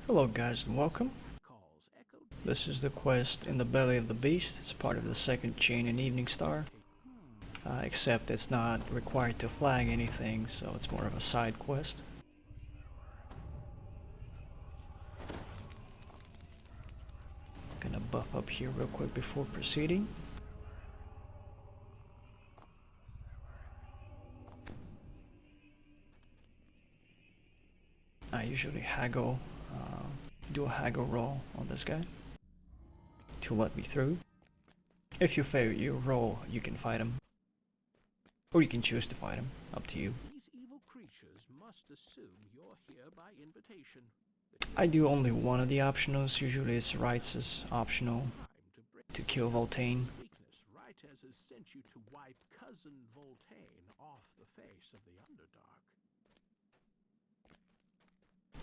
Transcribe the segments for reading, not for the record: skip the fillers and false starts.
Hello guys and welcome. This is the quest in the belly of the beast. It's part of the second chain in Evening Star. Except it's not required to flag anything, so it's more of a side quest. Gonna buff up here real quick before proceeding. I usually do a haggle roll on this guy to let me through. If you fail your roll, you can fight him. Or you can choose to fight him, up to you. These evil creatures must assume you're here by invitation. I do only one of the optionals. Usually it's Rites is optional to kill Voltaine. Rites has sent you to wipe cousin Voltaine off the face of the Underdark.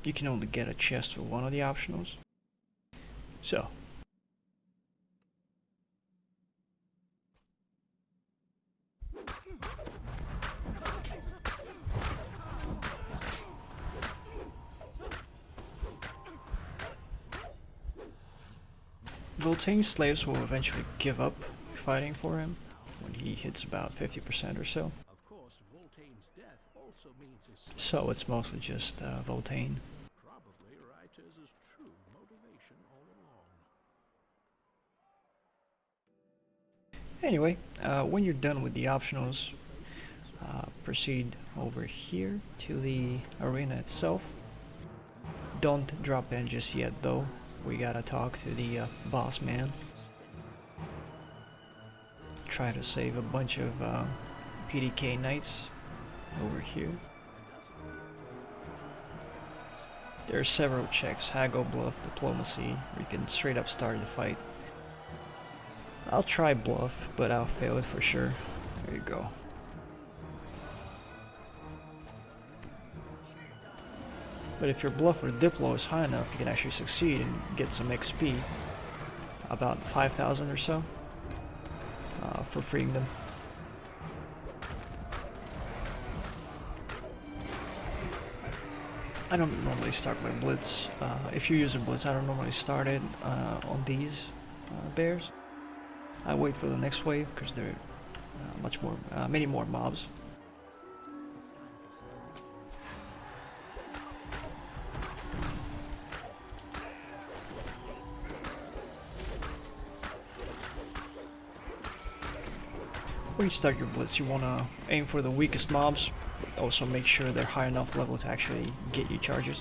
You can only get a chest for one of the optionals. So, Voltaine's slaves will eventually give up fighting for him when he hits about 50% or so. Of course, Voltaine's death also means his So it's mostly just Voltaine. Probably Rites' true motivation all along. Anyway, when you're done with the optionals, proceed over here to the arena itself. Don't drop in just yet though. We gotta talk to the boss man. Try to save a bunch of PDK knights over here. There are several checks: haggle, bluff, diplomacy. You can straight up start the fight. I'll try bluff, but I'll fail it for sure. There you go. But if your bluff or diplo is high enough, you can actually succeed and get some XP. About 5,000 or so for freeing them. I don't normally start my blitz. If you use a blitz, I don't normally start it on these bears. I wait for the next wave because there are many more mobs. When you start your blitz, you want to aim for the weakest mobs, but also make sure they're high enough level to actually get you charges.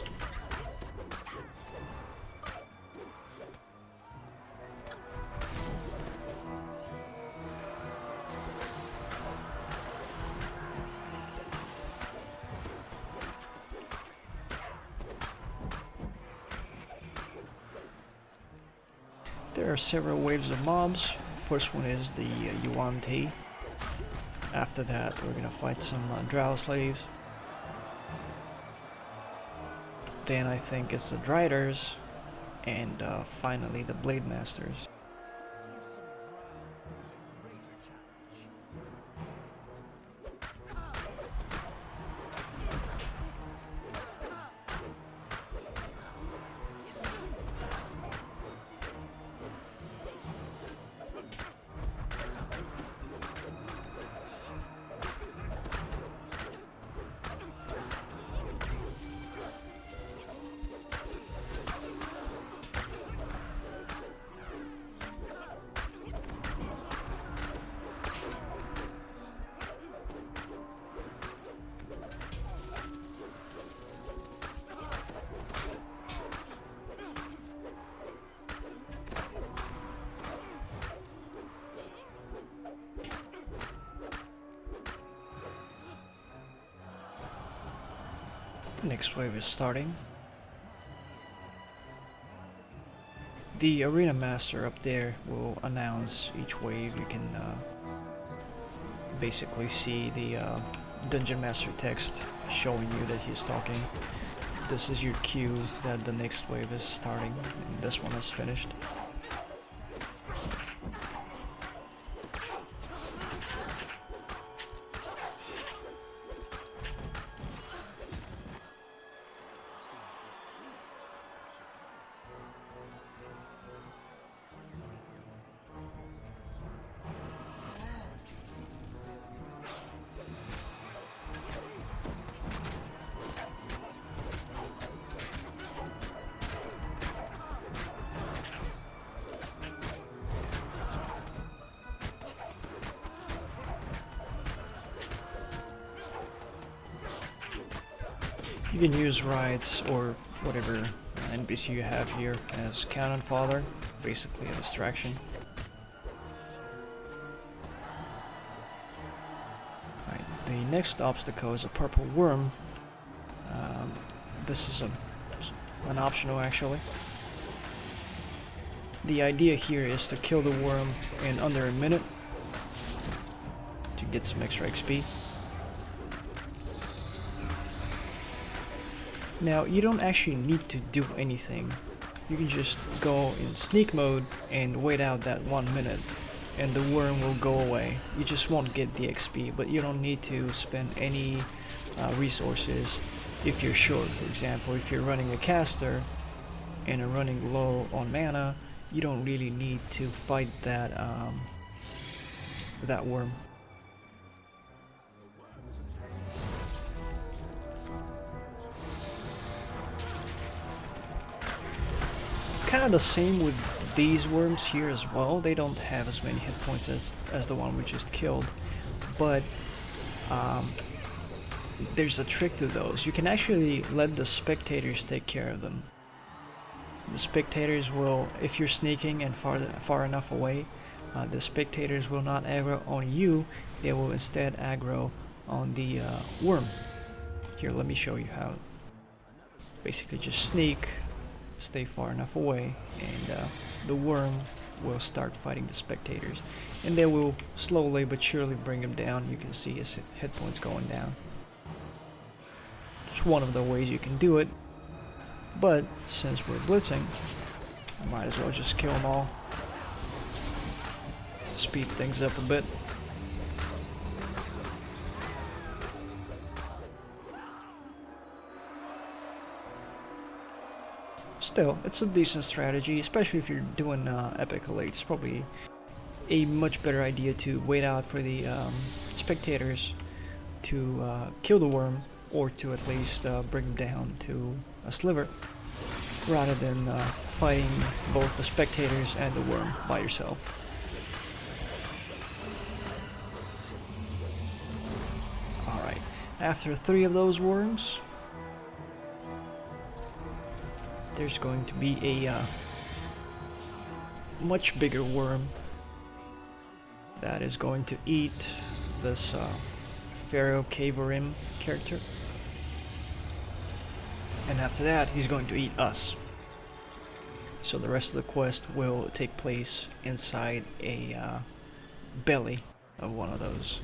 There are several waves of mobs. First one is the Yuan-Ti. After that, we're gonna fight some drow slaves. Then I think it's the Driders, and finally the Blade Masters. Next wave is starting. The arena master up there will announce each wave. You can basically see the dungeon master text showing you that he's talking. This is your cue that the next wave is starting and this one is finished. You can use riots or whatever NPC you have here as cannon fodder, basically a distraction. Right, the next obstacle is a purple worm. This is an optional actually. The idea here is to kill the worm in under a minute to get some extra XP. Now, you don't actually need to do anything. You can just go in sneak mode and wait out that 1 minute and the worm will go away. You just won't get the XP, but you don't need to spend any resources if you're short. For example, if you're running a caster and are running low on mana, you don't really need to fight that worm. Kind of the same with these worms here as well. They don't have as many hit points as the one we just killed, but there's a trick to those. You can actually let the spectators take care of them. The spectators will, if you're sneaking and far enough away, the spectators will not aggro on you, they will instead aggro on the worm. Here, let me show you how. Basically just sneak, stay far enough away, and the worm will start fighting the spectators. And they will slowly but surely bring him down. You can see his hit points going down. It's one of the ways you can do it. But since we're blitzing, I might as well just kill them all. Speed things up a bit. Still, it's a decent strategy, especially if you're doing epic elite. It's probably a much better idea to wait out for the spectators to kill the worm, or to at least bring him down to a sliver, rather than fighting both the spectators and the worm by yourself. Alright, after 3 of those worms, there's going to be a much bigger worm that is going to eat this Pharaoh Caverim character. And after that, he's going to eat us. So the rest of the quest will take place inside a belly of one of those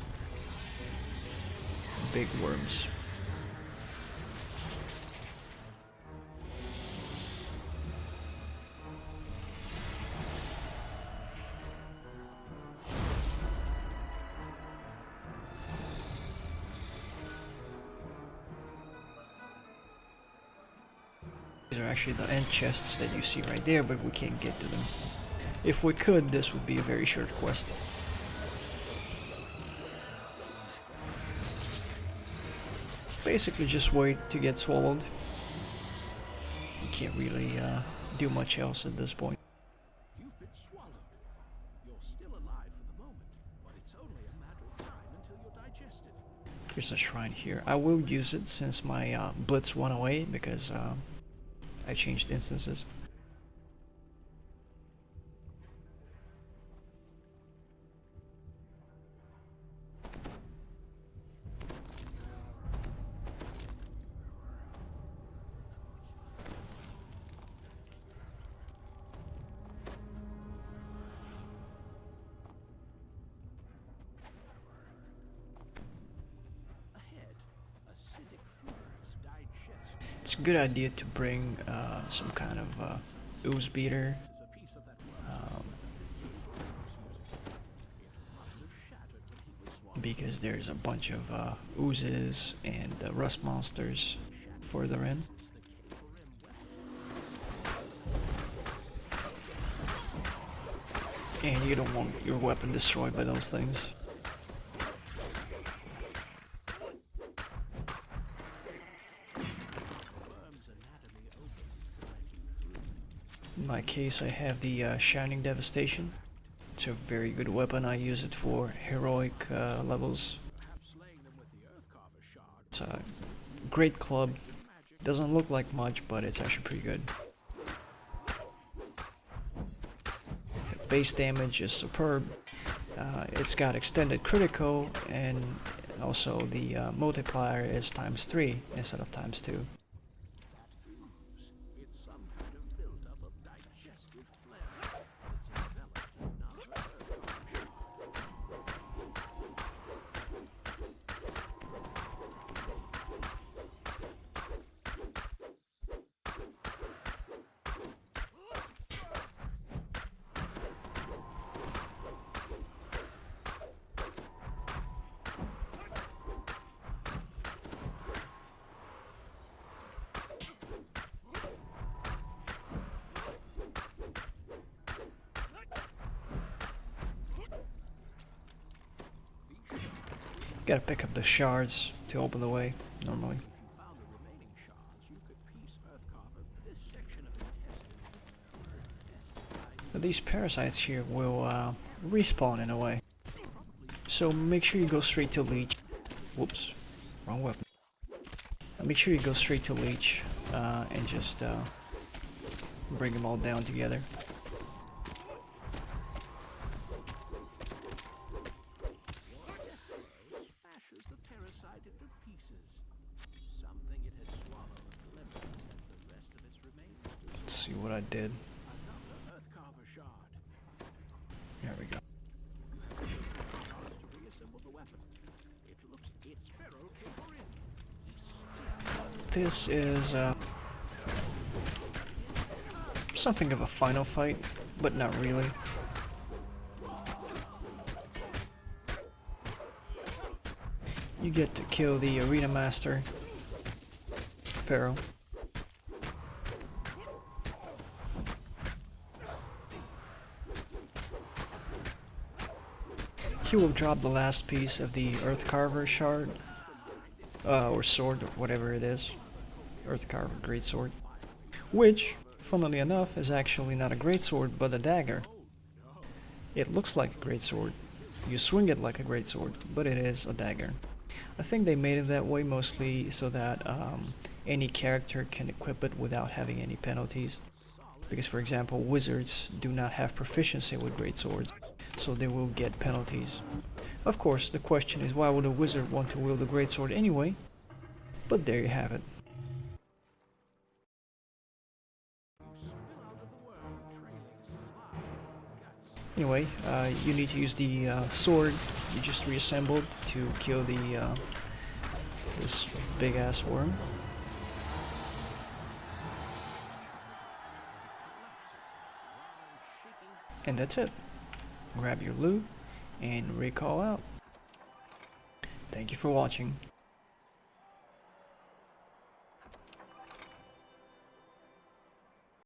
big worms. These are actually the end chests that you see right there, but we can't get to them. If we could, this would be a very short quest. Basically just wait to get swallowed. You can't really do much else at this point. You've been swallowed. You're still alive for the moment, but it's only a matter of time until you're digested. Here's a shrine here. I will use it since my blitz went away because I changed instances. It's a good idea to bring some kind of ooze beater. Because there's a bunch of oozes and rust monsters further in. And you don't want your weapon destroyed by those things. In my case, I have the Shining Devastation. It's a very good weapon. I use it for heroic levels. It's a great club Doesn't look like much, but it's actually pretty good. Base damage is superb. It's got extended critical, and also the multiplier is ×3 instead of ×2. It's some kind of buildup of digestive phlegm. It's enveloped in another Earthcarver Shard. Gotta pick up the shards to open the way, normally. If you found the remaining shards, you could piece Earthcarver this section of intestine. But these parasites here will respawn in a way. So make sure you go straight to leech. Whoops, wrong weapon. Make sure you go straight to leech and just bring them all down together. Smashes the parasite into pieces. Something it has swallowed glimmers as the rest of its remains do. Let's see what I did. Another Earthcarver Shard. There we go. Shards to reassemble the weapon. It looks it's Pharaoh Caporin. This is something of a final fight, but not really. You get to kill the arena master, Pharaoh. He will drop the last piece of the Earthcarver Shard, or sword, or whatever it is. Earthcarver greatsword. Which, funnily enough, is actually not a greatsword, but a dagger. It looks like a greatsword. You swing it like a greatsword, but it is a dagger. I think they made it that way mostly so that any character can equip it without having any penalties. Because, for example, wizards do not have proficiency with greatswords, so they will get penalties. Of course, the question is, why would a wizard want to wield a greatsword anyway? But there you have it. Anyway, you need to use the sword you just reassembled to kill the this big ass worm. And that's it. Grab your loot and recall out. Thank you for watching.